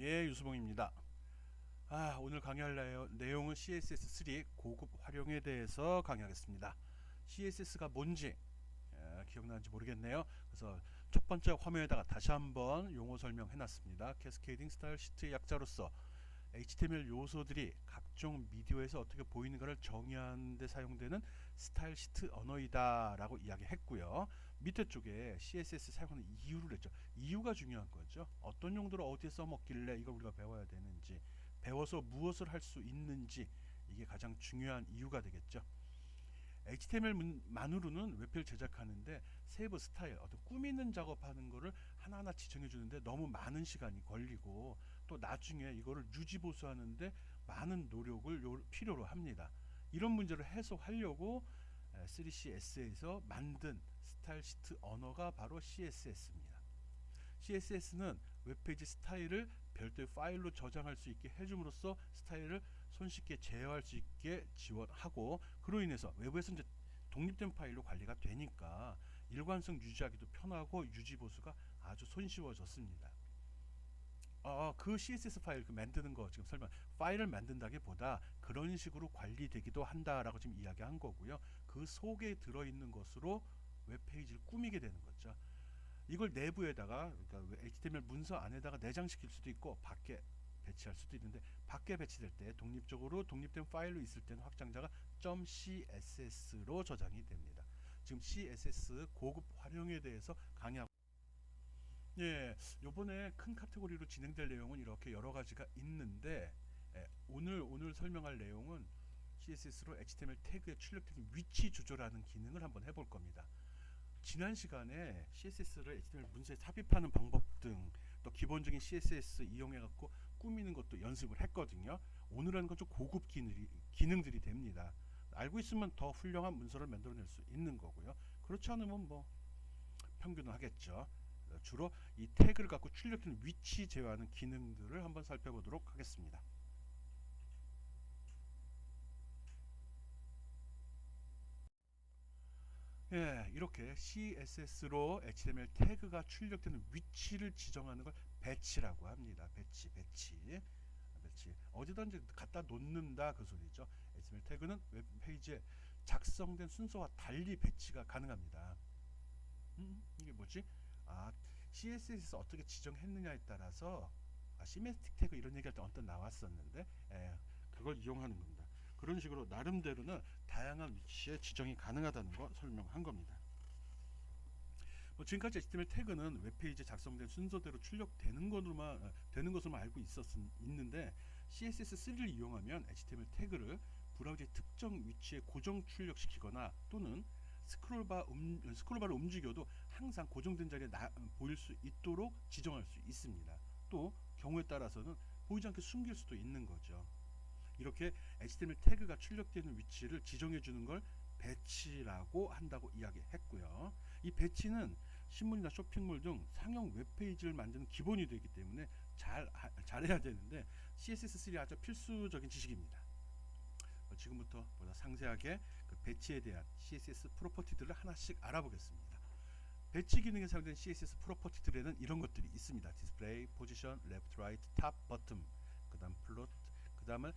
예, 유수봉입니다. 오늘 강의할 내용은 CSS3 고급 활용에 대해서 강의하겠습니다. CSS가 뭔지 기억나는지 모르겠네요. 그래서 첫 번째 화면에다가 다시 한번 용어 설명해 놨습니다. 캐스케이딩 스타일 시트의 약자로서 HTML 요소들이 각종 미디어에서 어떻게 보이는가를 정의하는 데 사용되는 스타일 시트 언어이다 라고 이야기했고요. 밑에 쪽에 CSS 사용하는 이유를 했죠. 이유가 중요한 거죠. 어떤 용도로 어디에 써먹길래 이걸 우리가 배워야 되는지, 배워서 무엇을 할 수 있는지, 이게 가장 중요한 이유가 되겠죠. HTML만으로는 웹페이지를 제작하는데 세부 스타일, 어떤 꾸미는 작업하는 거를 하나하나 지정해 주는데 너무 많은 시간이 걸리고, 또 나중에 이거를 유지 보수하는데 많은 노력을 필요로 합니다. 이런 문제를 해소하려고 3CS에서 만든 스타일 시트 언어가 바로 CSS입니다. CSS는 웹페이지 스타일을 별도의 파일로 저장할 수 있게 해줌으로써 스타일을 손쉽게 제어할 수 있게 지원하고, 그로 인해서 외부에서 이제 독립된 파일로 관리가 되니까 일관성 유지하기도 편하고 유지 보수가 아주 손쉬워졌습니다. 그 CSS 파일 만드는 거 지금 설명, 파일을 만든다기보다 그런 식으로 관리되기도 한다라고 지금 이야기한 거고요. 그 속에 들어있는 것으로 웹페이지를 꾸미게 되는 거죠. 이걸 내부에다가, 그러니까 HTML 문서 안에다가 내장시킬 수도 있고 밖에 배치할 수도 있는데, 밖에 배치될 때 독립적으로 독립된 파일로 있을 때는 확장자가 .css로 저장이 됩니다. 지금 CSS 고급 활용에 대해서 강의하고, 예, 요번에 큰 카테고리로 진행될 내용은 이렇게 여러 가지가 있는데, 오늘 설명할 내용은 CSS로 HTML 태그에 출력되는 위치 조절하는 기능을 한번 해볼 겁니다. 지난 시간에 CSS를 HTML 문서에 삽입하는 방법 등, 또 기본적인 CSS 이용해 갖고 꾸미는 것도 연습을 했거든요. 오늘은 건 좀 고급 기능들이 됩니다. 알고 있으면 더 훌륭한 문서를 만들어낼 수 있는 거고요. 그렇지 않으면 뭐 평균은 하겠죠. 주로 이 태그를 갖고 출력되는 위치 제어하는 기능들을 한번 살펴보도록 하겠습니다. 예, 이렇게 CSS로 HTML 태그가 출력되는 위치를 지정하는 걸 배치라고 합니다. 배치. 어디든지 갖다 놓는다, 그 소리죠. HTML 태그는 웹페이지에 작성된 순서와 달리 배치가 가능합니다. 이게 뭐지? CSS에서 어떻게 지정했느냐에 따라서, 시메틱 태그 이런 얘기할 때 어떤 나왔었는데, 그걸 이용하는 겁니다. 그런 식으로 나름대로는 다양한 위치에 지정이 가능하다는 거 설명한 겁니다. 지금까지 HTML 태그는 웹페이지에 작성된 순서대로 출력되는 것으로만 알고 있는데, CSS3를 이용하면 HTML 태그를 브라우저의 특정 위치에 고정 출력시키거나, 또는 스크롤바를 움직여도 항상 고정된 자리에 보일 수 있도록 지정할 수 있습니다. 또 경우에 따라서는 보이지 않게 숨길 수도 있는 거죠. 이렇게 HTML 태그가 출력되는 위치를 지정해 주는 걸 배치라고 한다고 이야기했고요. 이 배치는 신문이나 쇼핑몰 등 상용 웹페이지를 만드는 기본이 되기 때문에 잘해야 되는데, CSS3 아주 필수적인 지식입니다. 지금부터 보다 상세하게 그 배치에 대한 CSS 프로퍼티들을 하나씩 알아보겠습니다. 배치 기능에 사용된 CSS 프로퍼티들에는 이런 것들이 있습니다. 디스플레이, 포지션, 레프트, 라이트, 탑, 버튼, 그 다음 플롯, 그 다음은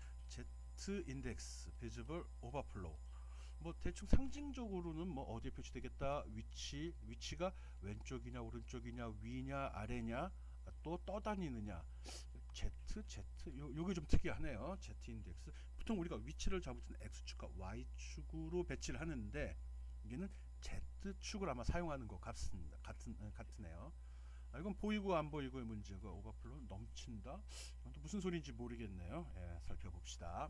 Z 인덱스, 비지블, 오버플로우. 뭐 대충 상징적으로는 뭐 어디에 표시되겠다, 위치가 왼쪽이냐 오른쪽이냐 위냐 아래냐, 또 떠다니느냐, 요게 좀 특이하네요. Z 인덱스. 보통 우리가 위치를 잡을 때는 X축과 Y축으로 배치를 하는데, 여기는 Z축을 아마 사용하는 것 같으네요. 이건 보이고 안 보이고의 문제고, 오버플로우 넘친다. 이건 또 무슨 소리인지 모르겠네요. 살펴봅시다.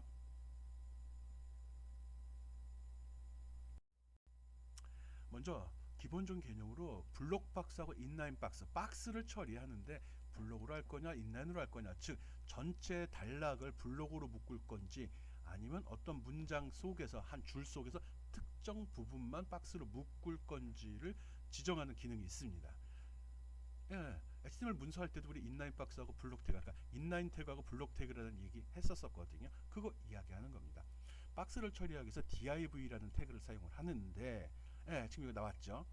먼저 기본적인 개념으로 블록 박스하고 인라인 박스를 처리하는데, 블록으로 할 거냐 인라인으로 할 거냐, 즉 전체 단락을 블록으로 묶을 건지, 아니면 어떤 문장 속에서 한 줄 속에서 특정 부분만 박스로 묶을 건지를 지정하는 기능이 있습니다. HTML 문서할 때도 우리 인라인 박스하고 블록 태그, 그러니까 인라인 태그하고 블록 태그라는 얘기 했었거든요. 그거 이야기하는 겁니다. 박스를 처리하기 위해서 div라는 태그를 사용을 하는데, 지금 이거 나왔죠.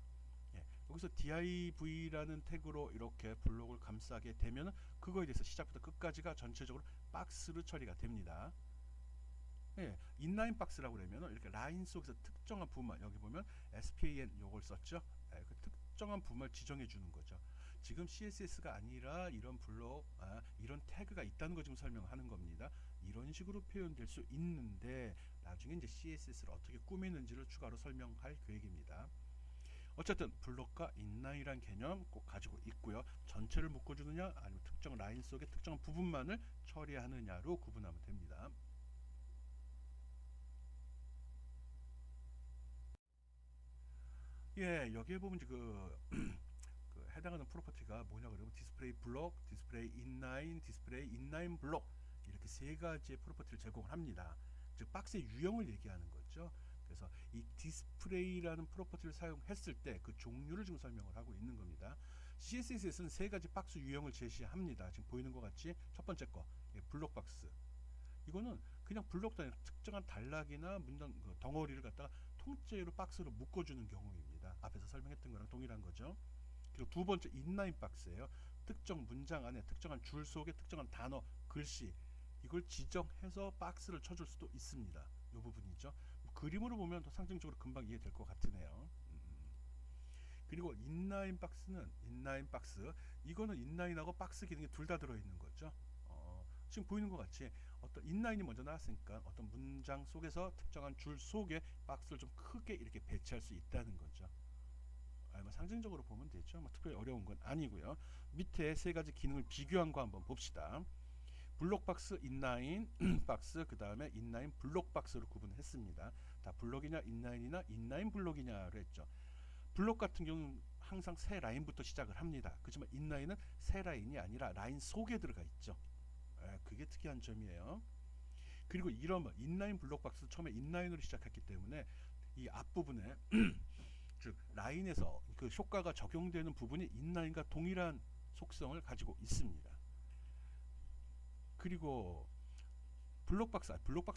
여기서 div라는 태그로 이렇게 블록을 감싸게 되면 그거에 대해서 시작부터 끝까지가 전체적으로 박스로 처리가 됩니다. 예, 인라인 박스라고 그러면 이렇게 라인 속에서 특정한 부분만, 여기 보면 span 요걸 썼죠. 예, 그 특정한 부분을 지정해 주는 거죠. 지금 CSS가 아니라 이런 블록, 이런 태그가 있다는 거 지금 설명하는 겁니다. 이런 식으로 표현될 수 있는데 나중에 이제 CSS를 어떻게 꾸미는지를 추가로 설명할 계획입니다. 어쨌든 블록과 인라인이란 개념 꼭 가지고 있고요. 전체를 묶어주느냐 아니면 특정 라인 속의 특정 부분만을 처리하느냐로 구분하면 됩니다. 예, 여기에 보면 그 해당하는 프로퍼티가 뭐냐 그러면 디스플레이 블록, 디스플레이 인라인, 디스플레이 인라인 블록 이렇게 세 가지의 프로퍼티를 제공을 합니다. 즉 박스의 유형을 얘기하는 거죠. 그래서 이 디스플레이라는 프로퍼티를 사용했을 때 그 종류를 지금 설명을 하고 있는 겁니다. CSS에서는 세 가지 박스 유형을 제시합니다. 지금 보이는 것 같이 첫 번째 거 블록 박스. 이거는 그냥 블록 단위 특정한 단락이나 문단 덩어리를 갖다가 통째로 박스로 묶어주는 경우입니다. 앞에서 설명했던 거랑 동일한 거죠. 그리고 두 번째 인라인 박스예요. 특정 문장 안에 특정한 줄 속에 특정한 단어, 글씨 이걸 지정해서 박스를 쳐줄 수도 있습니다. 이 부분이죠. 그림으로 보면 더 상징적으로 금방 이해될 것 같으네요. 그리고 인라인 박스는 인라인 박스, 이거는 인라인하고 박스 기능이 둘 다 들어있는 거죠. 지금 보이는 것 같이 어떤 인라인이 먼저 나왔으니까 어떤 문장 속에서 특정한 줄 속에 박스를 좀 크게 이렇게 배치할 수 있다는 거죠. 뭐 상징적으로 보면 되죠. 뭐 특별히 어려운 건 아니고요. 밑에 세 가지 기능을 비교한 거 한번 봅시다. 블록 박스, 인라인 박스, 그 다음에 인라인 블록 박스로 구분했습니다. 다 블록이냐 인라인이나 인라인 블록이냐로 했죠. 블록 같은 경우는 항상 새 라인부터 시작을 합니다. 그렇지만 인라인은 새 라인이 아니라 라인 속에 들어가 있죠. 그게 특이한 점이에요. 그리고 이런 인라인 블록 박스 처음에 인라인으로 시작했기 때문에 이 앞부분에 즉 라인에서 그 효과가 적용되는 부분이 인라인과 동일한 속성을 가지고 있습니다. 그리고 블록박스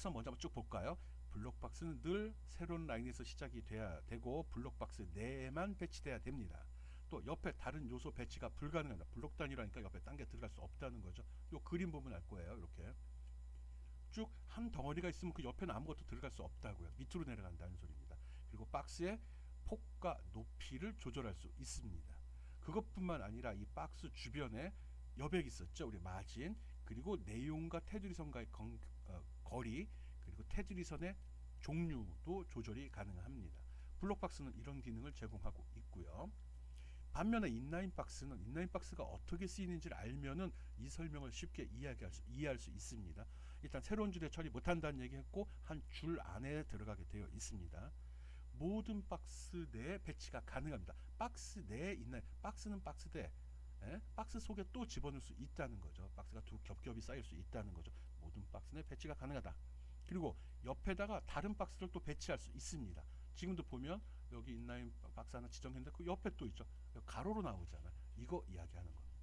먼저 한번 쭉 볼까요? 블록박스는 늘 새로운 라인에서 시작이 돼야 되고 블록박스 내에만 배치돼야 됩니다. 또 옆에 다른 요소 배치가 불가능합니다. 블록 단위라니까 옆에 딴 게 들어갈 수 없다는 거죠. 요 그림 보면 알 거예요. 이렇게 쭉 한 덩어리가 있으면 그 옆에는 아무것도 들어갈 수 없다고요. 밑으로 내려간다는 소리입니다. 그리고 박스의 폭과 높이를 조절할 수 있습니다. 그것뿐만 아니라 이 박스 주변에 여백 있었죠. 우리 마진, 그리고 내용과 테두리선과의 거리, 그리고 테두리선의 종류도 조절이 가능합니다. 블록박스는 이런 기능을 제공하고 있고요. 반면에 인라인 박스가 어떻게 쓰이는지를 알면은 이 설명을 쉽게 이해할 수 있습니다. 일단 새로운 줄에 처리 못한다는 얘기했고 한 줄 안에 들어가게 되어 있습니다. 모든 박스 내에 배치가 가능합니다. 박스 내에 있는 박스는 박스대, 박스 속에 또 집어넣을 수 있다는 거죠. 박스가 두 겹겹이 쌓일 수 있다는 거죠. 모든 박스 내 배치가 가능하다. 그리고 옆에다가 다른 박스를 또 배치할 수 있습니다. 지금도 보면 여기 인라인 박스 하나 지정했는데 그 옆에 또 있죠. 가로로 나오잖아. 이거 이야기하는 겁니다.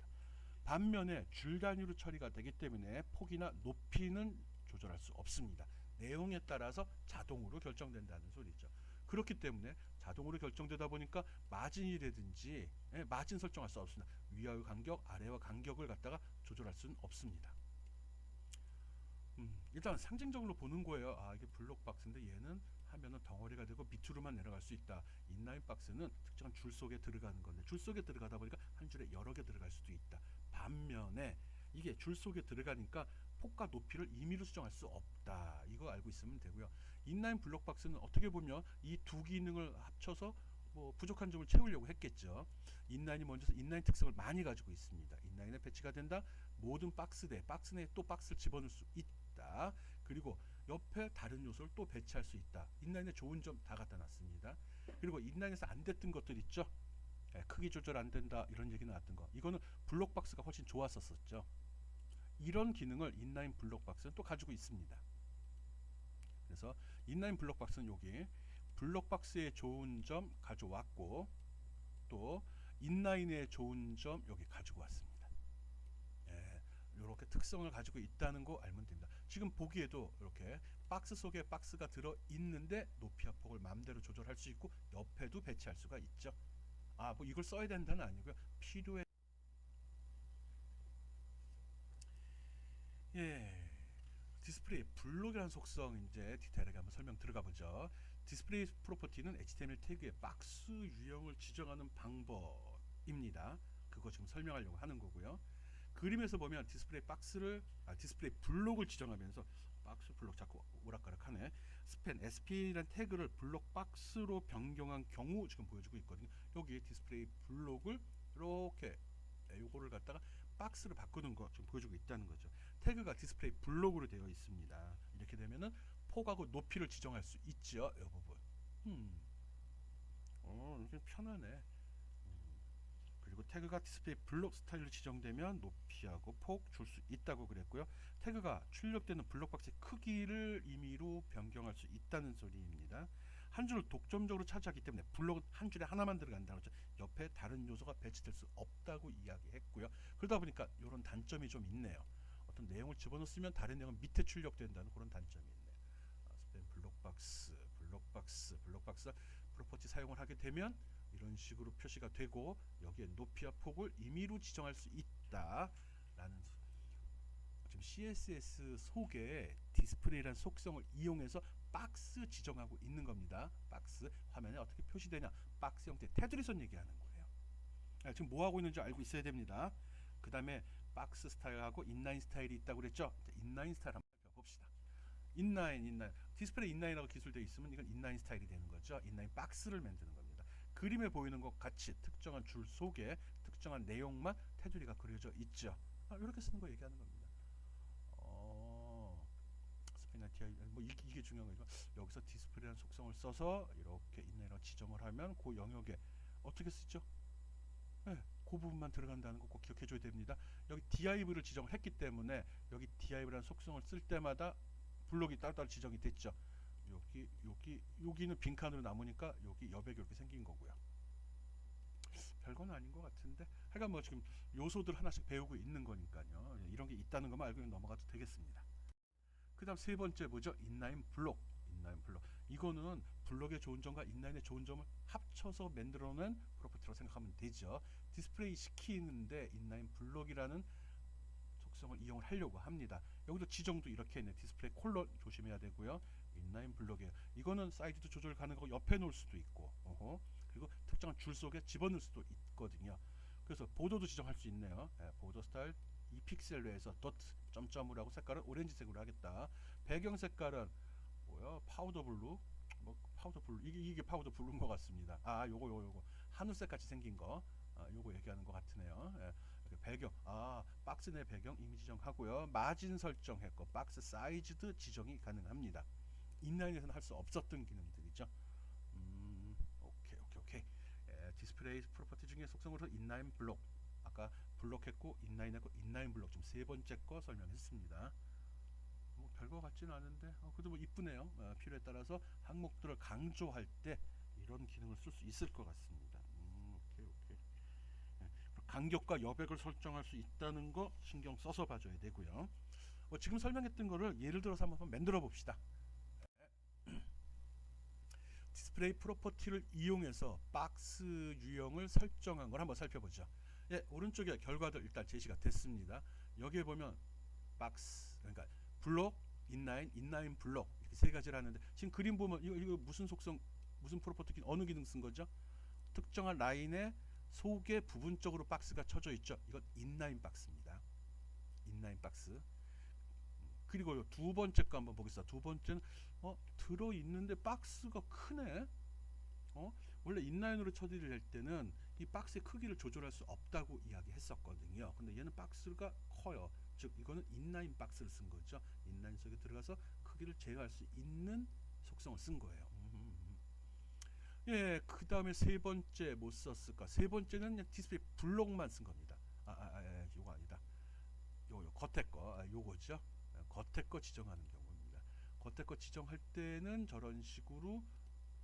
반면에 줄 단위로 처리가 되기 때문에 폭이나 높이는 조절할 수 없습니다. 내용에 따라서 자동으로 결정된다는 소리죠. 그렇기 때문에 자동으로 결정되다 보니까 마진이라든지 마진 설정할 수 없습니다. 위와 간격, 아래와 간격을 갖다가 조절할 수는 없습니다. 일단 상징적으로 보는 거예요. 이게 블록 박스인데 얘는 하면은 덩어리가 되고 밑으로만 내려갈 수 있다. 인라인 박스는 특정한 줄 속에 들어가는 건데 줄 속에 들어가다 보니까 한 줄에 여러 개 들어갈 수도 있다. 반면에 이게 줄 속에 들어가니까 폭과 높이를 임의로 수정할 수 없다. 이거 알고 있으면 되고요. 인라인 블록 박스는 어떻게 보면 이 두 기능을 합쳐서 뭐 부족한 점을 채우려고 했겠죠. 인라인이 먼저서 인라인 특성을 많이 가지고 있습니다. 인라인에 배치가 된다. 모든 박스 내에 또 박스를 집어넣을 수 있다. 그리고 옆에 다른 요소를 또 배치할 수 있다. 인라인의 좋은 점 다 갖다 놨습니다. 그리고 인라인에서 안 됐던 것들 있죠. 크기 조절 안 된다 이런 얘기 나왔던 거. 이거는 블록 박스가 훨씬 좋았었죠. 이런 기능을 인라인 블록 박스는 또 가지고 있습니다. 그래서 인라인 블록 박스는 여기 블록 박스의 좋은 점 가져왔고 또 인라인의 좋은 점 여기 가지고 왔습니다. 이렇게 특성을 가지고 있다는 거 알면 됩니다. 지금 보기에도 이렇게 박스 속에 박스가 들어 있는데 높이와 폭을 마음대로 조절할 수 있고 옆에도 배치할 수가 있죠. 뭐 이걸 써야 된다는 아니고요. 필요해. 예. 디스플레이 블록이라는 속성 이제 디테일하게 한번 설명 들어가 보죠. 디스플레이 프로퍼티는 HTML 태그의 박스 유형을 지정하는 방법입니다. 그거 지금 설명하려고 하는 거고요. 그림에서 보면 디스플레이 블록을 지정하면서 박스 블록 자꾸 오락가락하네. 스팬 SP라는 태그를 블록 박스로 변경한 경우 지금 보여주고 있거든요. 여기에 디스플레이 블록을 이렇게 요거를 갖다가 박스를 바꾸는 거 지금 보여주고 있다는 거죠. 태그가 디스플레이 블록으로 되어 있습니다. 이렇게 되면은 폭하고 높이를 지정할 수 있죠. 이 부분. 이게 편하네. 그리고 태그가 디스플레이 블록 스타일로 지정되면 높이하고 폭 줄 수 있다고 그랬고요. 태그가 출력되는 블록 박스의 크기를 임의로 변경할 수 있다는 소리입니다. 한 줄을 독점적으로 차지하기 때문에 블록은 한 줄에 하나만 들어간다고 했죠. 옆에 다른 요소가 배치될 수 없다고 이야기했고요. 그러다 보니까 이런 단점이 좀 있네요. 어떤 내용을 집어넣으면 다른 내용은 밑에 출력된다는 그런 단점이 있네요. 스팸 블록박스 프로퍼티 사용을 하게 되면 이런 식으로 표시가 되고 여기에 높이와 폭을 임의로 지정할 수 있다라는 지금 CSS 속에 디스플레이라는 속성을 이용해서 박스 지정하고 있는 겁니다. 박스 화면에 어떻게 표시되냐? 박스 형태 테두리 선 얘기하는 거예요. 지금 뭐 하고 있는지 알고 있어야 됩니다. 그 다음에 박스 스타일하고 인라인 스타일이 있다고 그랬죠? 인라인 스타일 한번 살펴봅시다. 인라인 디스플레이 인라인이라고 기술되어 있으면 이건 인라인 스타일이 되는 거죠. 인라인 박스를 만드는 겁니다. 그림에 보이는 것 같이 특정한 줄 속에 특정한 내용만 테두리가 그려져 있죠. 이렇게 쓰는 거 얘기하는 겁니다. 스피나티아 뭐 이게 중요한 거죠. 여기서 디스플레이라는 속성을 써서 이렇게 인라인으로 지정을 하면 그 영역에 어떻게 쓰죠? 네, 그 부분만 들어간다는 거 꼭 기억해 줘야 됩니다. 여기 div를 지정을 했기 때문에 여기 div라는 속성을 쓸 때마다 블록이 따로따로 지정이 됐죠. 여기는 빈칸으로 남으니까 여기 여백이 이렇게 생긴 거고요. 별건 아닌 것 같은데 하여간 뭐 지금 요소들 하나씩 배우고 있는 거니까요. 이런 게 있다는 것만 알고 넘어가도 되겠습니다. 그 다음 세 번째 뭐죠? 인라인 블록. 이거는 블록의 좋은 점과 인라인의 좋은 점을 합쳐서 만들어낸 프로퍼티라고 생각하면 되죠. 디스플레이 시키는데 인라인 블록이라는 속성을 이용을 하려고 합니다. 여기도 지정도 이렇게 있네. 디스플레이 콜론 조심해야 되고요. 인라인 블록이에요. 이거는 사이즈도 조절 가능하고 옆에 놓을 수도 있고 그리고 특정한 줄 속에 집어넣을 수도 있거든요. 그래서 보더도 지정할 수 있네요. 보더 스타일 2픽셀로 해서 도트 점점으로 하고 색깔은 오렌지색으로 하겠다. 배경 색깔은 뭐야? 파우더 블루. 뭐 파우더 블루 이게 파우더 블루인 것 같습니다. 요거 하늘색 같이 생긴 거. 요거 얘기하는 것 같으네요. 배경 박스 내 배경 이미 지정하고요. 마진 설정했고 박스 사이즈도 지정이 가능합니다. 인라인에서는 할 수 없었던 기능들이죠. 오케이. 디스플레이 프로퍼티 중에 속성으로 인라인 블록 아까 블록 했고 인라인하고 인라인 블록 지금 세 번째 거 설명했습니다. 뭐 별거 같지는 않은데 그래도 뭐 이쁘네요. 필요에 따라서 항목들을 강조할 때 이런 기능을 쓸 수 있을 것 같습니다. 오케이. 간격과 여백을 설정할 수 있다는 거 신경 써서 봐줘야 되고요. 지금 설명했던 거를 예를 들어서 한번 만들어 봅시다. 디스플레이 프로퍼티를 이용해서 박스 유형을 설정한 걸 한번 살펴보죠. 오른쪽에 결과들 일단 제시가 됐습니다. 여기에 보면 박스 그러니까 블록, 인라인 블록 이렇게 세 가지를 하는데 지금 그림 보면 이거 무슨 속성 무슨 프로퍼티 어느 기능 쓴 거죠? 특정한 라인의 속에 부분적으로 박스가 쳐져 있죠. 이건 인라인 박스입니다. 인라인 박스. 그리고 두 번째 거 한번 보겠습니다. 두 번째는 들어 있는데 박스가 크네. 원래 인라인으로 처리를 할 때는 이 박스의 크기를 조절할 수 없다고 이야기했었거든요. 근데 얘는 박스가 커요. 즉 이거는 인라인 박스를 쓴 거죠. 인라인 속에 들어가서 크기를 제어할 수 있는 속성을 쓴 거예요. 그 다음에 세 번째 뭐 썼을까? 세 번째는 그냥 디스플레이 블록만 쓴 겁니다. 요거 아니다. 요 겉에 거, 요거죠. 겉에 거 지정하는 경우입니다. 겉에 거 지정할 때는 저런 식으로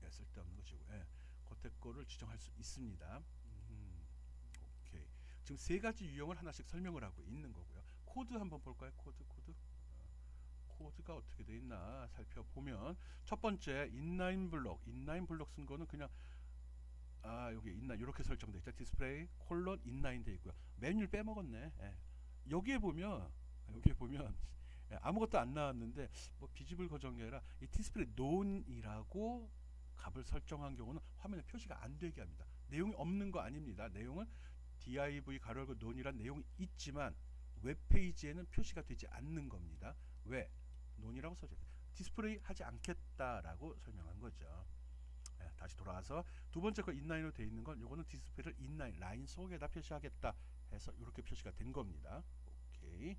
쓸데없는 것이고, 겉에 거를 지정할 수 있습니다. 오케이. 지금 세 가지 유형을 하나씩 설명을 하고 있는 거고요. 코드 한번 볼까요? 코드가 어떻게 돼 있나 살펴보면 첫 번째 인라인 블록 쓴 거는 그냥 여기 인라인 이렇게 설정돼 있죠. 디스플레이 콜론 인라인 돼 있고요. 메뉴를 빼먹었네. 예. 여기에 보면 예, 아무것도 안 나왔는데 뭐 비집을 거정이 아니라 이 디스플레이 논이라고 값을 설정한 경우는 화면에 표시가 안 되게 합니다. 내용이 없는 거 아닙니다. 내용은 div 가로 열고 논이란 내용이 있지만 웹페이지에는 표시가 되지 않는 겁니다. 왜? 논이라고 써져 있어요. 디스플레이 하지 않겠다라고 설명한 거죠. 예, 다시 돌아와서 두 번째 거 인라인으로 되어 있는 건 요거는 디스플레이를 인라인 라인 속에다 표시하겠다 해서 이렇게 표시가 된 겁니다. 오케이.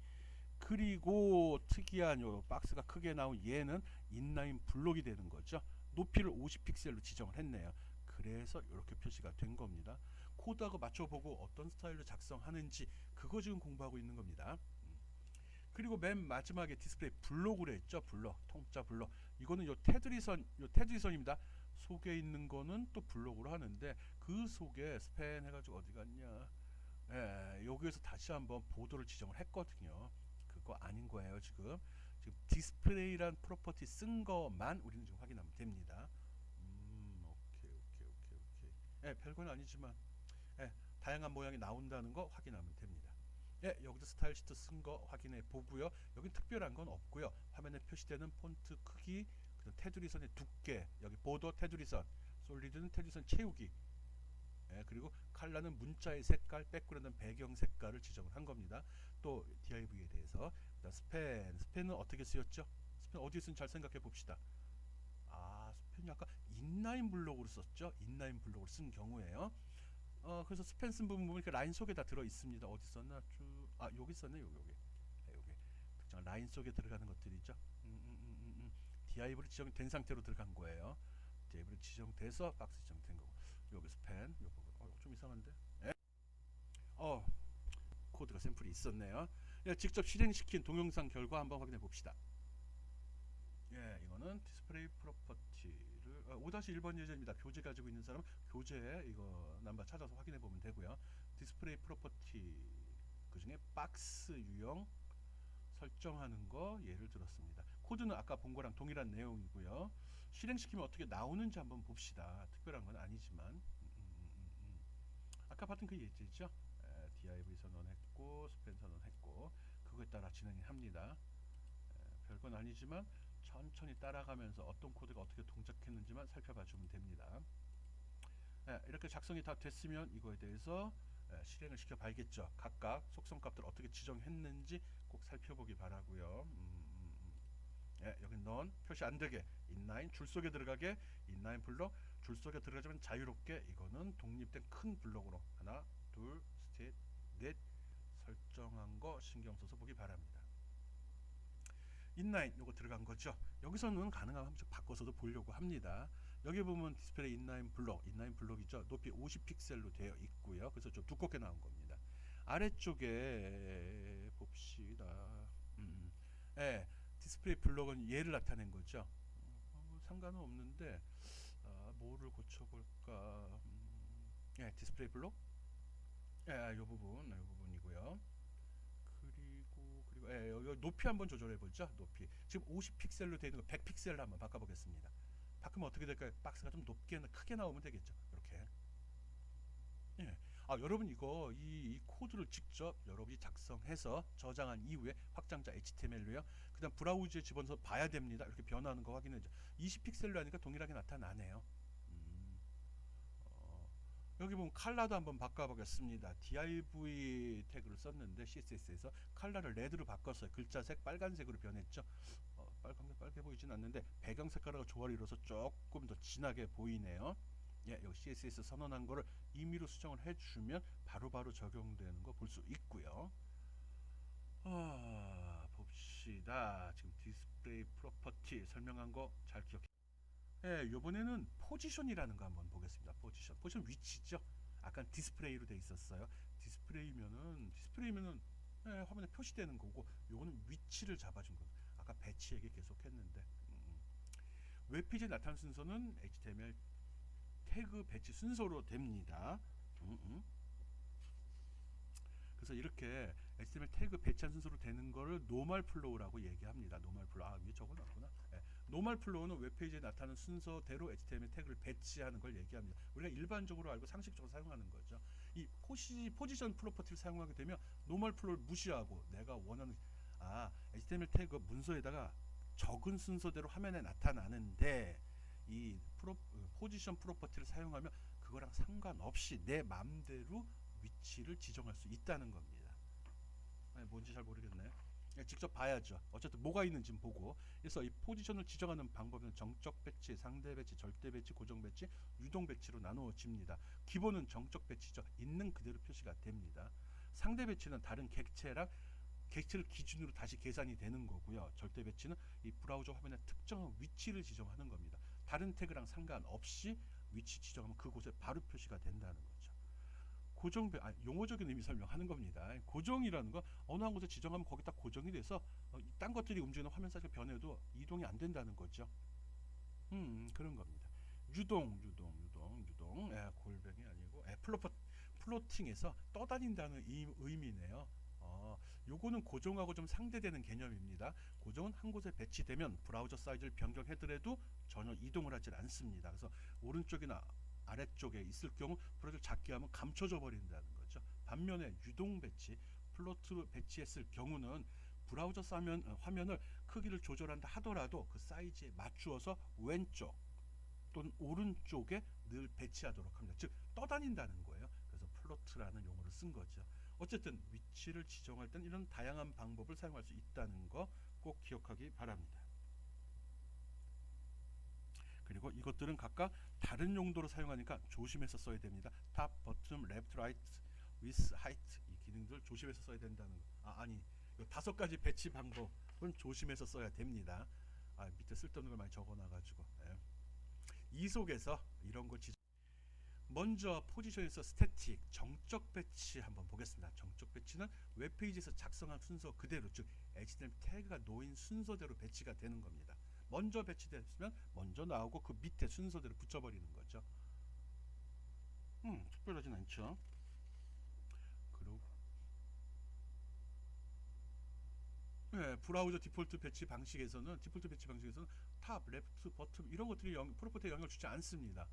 그리고 특이한 요 박스가 크게 나온 얘는 인라인 블록이 되는 거죠. 높이를 50픽셀로 지정을 했네요. 그래서 이렇게 표시가 된 겁니다. 코드하고 맞춰보고 어떤 스타일로 작성하는지 그거 지금 공부하고 있는 겁니다. 그리고 맨 마지막에 디스플레이 블록으로 했죠. 블록, 통짜 블록. 이거는 요 테두리선입니다. 속에 있는 거는 또 블록으로 하는데 그 속에 스팬 해가지고 어디 갔냐? 예, 여기에서 다시 한번 보도를 지정을 했거든요. 그거 아닌 거예요 지금. 디스플레이란 프로퍼티 쓴 거만 우리는 지금 확인하면 됩니다. 오케이. 예, 별건 아니지만 예, 다양한 모양이 나온다는 거 확인하면 됩니다. 예, 여기도 스타일 시트 쓴 거 확인해 보고요. 여긴 특별한 건 없고요. 화면에 표시되는 폰트 크기, 테두리선의 두께, 여기 보더 테두리선, 솔리드는 테두리선 채우기, 예, 그리고 컬러는 문자의 색깔, 백그라운드 배경 색깔을 지정을 한 겁니다. 또 div에 대해서 스팬은 어떻게 쓰였죠? 스팬 어디에 쓴지 잘 생각해 봅시다. 스팬이 아까 인라인 블록으로 썼죠? 인라인 블록으로 쓴 경우에요. 그래서 스팬 쓴 부분 보면 이렇게 라인 속에 다 들어 있습니다. 어디 썼나? 여기 썼네. 여기. 특정 라인 속에 들어가는 것들이죠. div로 지정된 상태로 들어간 거예요. div로 지정돼서 박스 지정된 거고. 여기 스팬 요 부분. 좀 이상한데? 예? 코드가 샘플이 있었네요. 예, 직접 실행시킨 동영상 결과 한번 확인해 봅시다. 예, 이거는 디스플레이 프로퍼티를 5-1번 예제입니다. 교재 가지고 있는 사람은 교재 이거 넘버 찾아서 확인해 보면 되고요. 디스플레이 프로퍼티 그중에 박스 유형 설정하는 거 예를 들었습니다. 코드는 아까 본 거랑 동일한 내용이고요. 실행시키면 어떻게 나오는지 한번 봅시다. 특별한 건 아니지만 아까 봤던 그 예제죠. div 선언했고 스팬 선언했고 그거에 따라 진행이 합니다. 별건 아니지만 천천히 따라가면서 어떤 코드가 어떻게 동작했는지만 살펴봐 주면 됩니다. 이렇게 작성이 다 됐으면 이거에 대해서 실행을 시켜 봐야겠죠. 각각 속성값들 어떻게 지정했는지 꼭 살펴보기 바라고요. 여기 none 표시 안 되게, inline 줄 속에 들어가게, inline 블록 줄 속에 들어가지만 자유롭게, 이거는 독립된 큰 블록으로 하나, 둘, 셋, 넷 설정한 거 신경 써서 보기 바랍니다. 인라인 요거 들어간 거죠. 여기서는 가능하면 좀 바꿔서도 보려고 합니다. 여기 보면 디스플레이 인라인 블록이죠. 높이 50픽셀로 되어 있고요. 그래서 좀 두껍게 나온 겁니다. 아래쪽에 봅시다. 디스플레이 블록은 얘를 나타낸 거죠. 상관은 없는데 뭐를 고쳐볼까? 디스플레이 블록? 요 부분이고요. 그리고 여기 높이 한번 조절해 보죠. 높이 지금 50픽셀로 되어 있는 거 100픽셀로 한번 바꿔보겠습니다. 바꾸면 어떻게 될까요? 박스가 좀 높게 크게 나오면 되겠죠. 이렇게. 여러분 이거 이 코드를 직접 여러분이 작성해서 저장한 이후에 확장자 HTML로요. 그다음 브라우저에 집어넣어서 봐야 됩니다. 이렇게 변화하는 거 확인해줘. 20픽셀로 하니까 동일하게 나타나네요. 여기 보면 컬러도 한번 바꿔보겠습니다. div 태그를 썼는데 CSS에서 컬러를 레드로 바꿨어요. 글자색 빨간색으로 변했죠. 빨개 보이진 않는데 배경 색깔하고 조화를 이뤄서 조금 더 진하게 보이네요. 여기 CSS 선언한 거를 임의로 수정을 해주면 바로바로 적용되는 거 볼 수 있고요. 봅시다. 지금 디스플레이 프로퍼티 설명한 거 잘 기억해. 요번에는 포지션이라는 거 한번 보겠습니다. 포지션 위치죠. 아까 디스플레이로 돼 있었어요. 디스플레이면은 화면에 표시되는 거고, 요거는 위치를 잡아준 거. 아까 배치 얘기 계속 했는데 웹페이지에 나타난 순서는 HTML 태그 배치 순서로 됩니다. 그래서 이렇게 HTML 태그 배치한 순서로 되는 거를 노멀 플로우라고 얘기합니다. 노멀 플로우. 아, 위에 적어놨구나. 예. 노멀 플로우는 웹페이지에 나타나는 순서대로 HTML 태그를 배치하는 걸 얘기합니다. 우리가 일반적으로 알고 상식적으로 사용하는 거죠. 이 포지션 프로퍼티를 사용하게 되면 노멀 플로우를 무시하고 내가 원하는 HTML 태그 문서에다가 적은 순서대로 화면에 나타나는데 이 포지션 프로퍼티를 사용하면 그거랑 상관없이 내 맘대로 위치를 지정할 수 있다는 겁니다. 뭔지 잘 모르겠네. 직접 봐야죠. 어쨌든 뭐가 있는지 보고. 그래서 이 포지션을 지정하는 방법은 정적 배치, 상대 배치, 절대 배치, 고정 배치, 유동 배치로 나누어집니다. 기본은 정적 배치죠. 있는 그대로 표시가 됩니다. 상대 배치는 다른 객체를 기준으로 다시 계산이 되는 거고요. 절대 배치는 이 브라우저 화면의 특정한 위치를 지정하는 겁니다. 다른 태그랑 상관없이 위치 지정하면 그곳에 바로 표시가 된다는 거죠. 용어적인 의미 설명하는 겁니다. 고정이라는 건 어느 한 곳에 지정하면 거기 딱 고정이 돼서 딴 것들이 움직이는 화면 사이즈가 변해도 이동이 안 된다는 거죠. 그런 겁니다. 유동, 골뱅이 아니고 플로팅에서 떠다닌다는 의미네요. 요거는 고정하고 좀 상대되는 개념입니다. 고정은 한 곳에 배치되면 브라우저 사이즈를 변경해더라도 전혀 이동을 하질 않습니다. 그래서 오른쪽이나 아래쪽에 있을 경우 브라우저를 작게 하면 감춰져 버린다는 거죠. 반면에 유동 배치, 플로트 배치했을 경우는 브라우저 화면을 크기를 조절한다 하더라도 그 사이즈에 맞추어서 왼쪽 또는 오른쪽에 늘 배치하도록 합니다. 즉 떠다닌다는 거예요. 그래서 플로트라는 용어를 쓴 거죠. 어쨌든 위치를 지정할 땐 이런 다양한 방법을 사용할 수 있다는 거 꼭 기억하기 바랍니다. 그리고 이것들은 각각 다른 용도로 사용하니까 조심해서 써야 됩니다. 탑, 버튼, 레프트, 라이트, 위스, 하이트 이 기능들 조심해서 써야 된다는 거. 아니, 이 5가지 배치 방법은 조심해서 써야 됩니다. 밑에 쓸데없는 걸 많이 적어놔가지고. 이 속에서 이런 걸 먼저 포지션에서 스태틱, 정적 배치 한번 보겠습니다. 정적 배치는 웹페이지에서 작성한 순서 그대로, 즉 HTML 태그가 놓인 순서대로 배치가 되는 겁니다. 먼저 배치됐으면 먼저 나오고 그 밑에 순서대로 붙여버리는 거죠. 특별하진 않죠. 그리고 브라우저 디폴트 배치 방식에서는 탑, 레프트, 버튼 이런 것들이 프로퍼티에 영향을 주지 않습니다.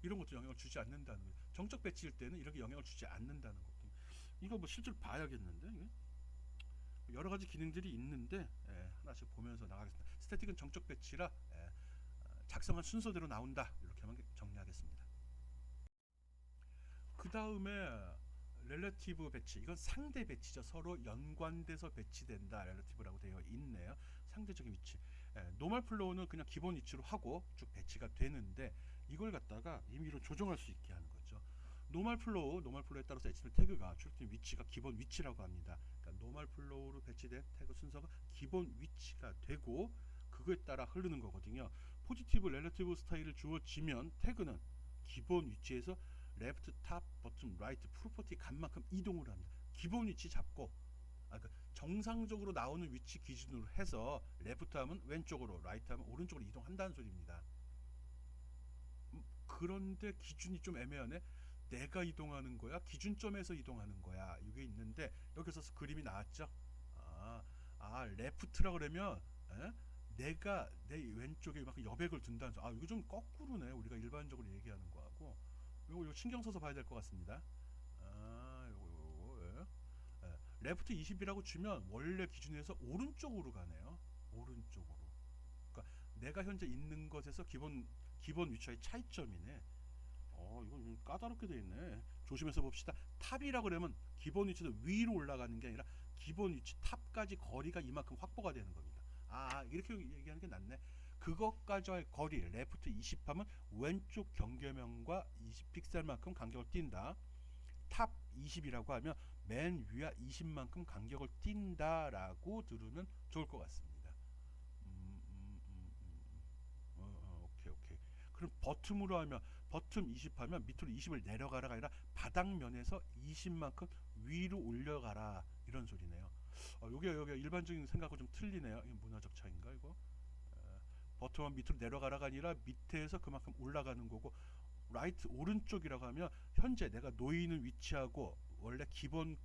이런 것도 영향을 주지 않는다는 거예요. 정적 배치일 때는 이렇게 영향을 주지 않는다는 거고. 이거 뭐 실제로 봐야겠는데 이게? 여러 가지 기능들이 있는데 하나씩 보면서 나가겠습니다. 스태틱은 정적 배치라 작성한 순서대로 나온다. 이렇게 하면 정리하겠습니다. 그 다음에 렐러티브 배치, 이건 상대 배치죠. 서로 연관돼서 배치된다. 렐러티브라고 되어 있네요. 상대적인 위치. 노멀 플로우는 그냥 기본 위치로 하고 쭉 배치가 되는데 이걸 갖다가 임의로 조정할 수 있게 하는 거죠. 노멀 플로우에 따라서 HTML 태그가 출력된 위치가 기본 위치라고 합니다. 그러니까 노멀 플로우로 배치된 태그 순서가 기본 위치가 되고 그거에 따라 흐르는 거거든요. 포지티브, 렐러티브 스타일을 주어지면 태그는 기본 위치에서 레프트, 탑, 버튼, 라이트, 프로퍼티 값만큼 이동을 합니다. 기본 위치 잡고 그러니까 정상적으로 나오는 위치 기준으로 해서 레프트 하면 왼쪽으로, 라이트 하면 오른쪽으로 이동한다는 소리입니다. 그런데 기준이 좀 애매하네. 내가 이동하는 거야? 기준점에서 이동하는 거야? 이게 있는데 여기서 그림이 나왔죠? 레프트라 그러면 내가 내 왼쪽에 이만큼 여백을 둔다는 소리. 이거 좀 거꾸로네. 우리가 일반적으로 얘기하는 거하고. 요거 신경 써서 봐야 될 것 같습니다. 요거. 레프트 20이라고 주면 원래 기준에서 오른쪽으로 가네요. 오른쪽으로. 그러니까 내가 현재 있는 것에서 기본 위치와의 차이점이네. 이거 좀 까다롭게 되어 있네. 조심해서 봅시다. 탑이라 그러면 기본 위치에서 위로 올라가는 게 아니라 기본 위치 탑까지 거리가 이만큼 확보가 되는 겁니다. 이렇게 얘기하는 게 낫네. 그것까지의 거리 레프트 20하면 왼쪽 경계면과 20픽셀만큼 간격을 띈다. 탑 20이라고 하면 맨 위와 20만큼 간격을 띈다라고 들으면 좋을 것 같습니다. 오케이. 그럼 버튼으로 하면 버튼 20 하면 밑으로 20을 내려가라가 아니라 바닥면에서 20만큼 위로 올려가라 이런 소리네요. 요게 일반적인 생각하고 좀 틀리네요. 이게 문화적 차이인가 이거? 버튼만 밑으로 내려가라가 아니라 밑에서 그만큼 올라가는 거고, 라이트 오른쪽이라고 하면 현재 내가 놓이는 위치하고 원래 기본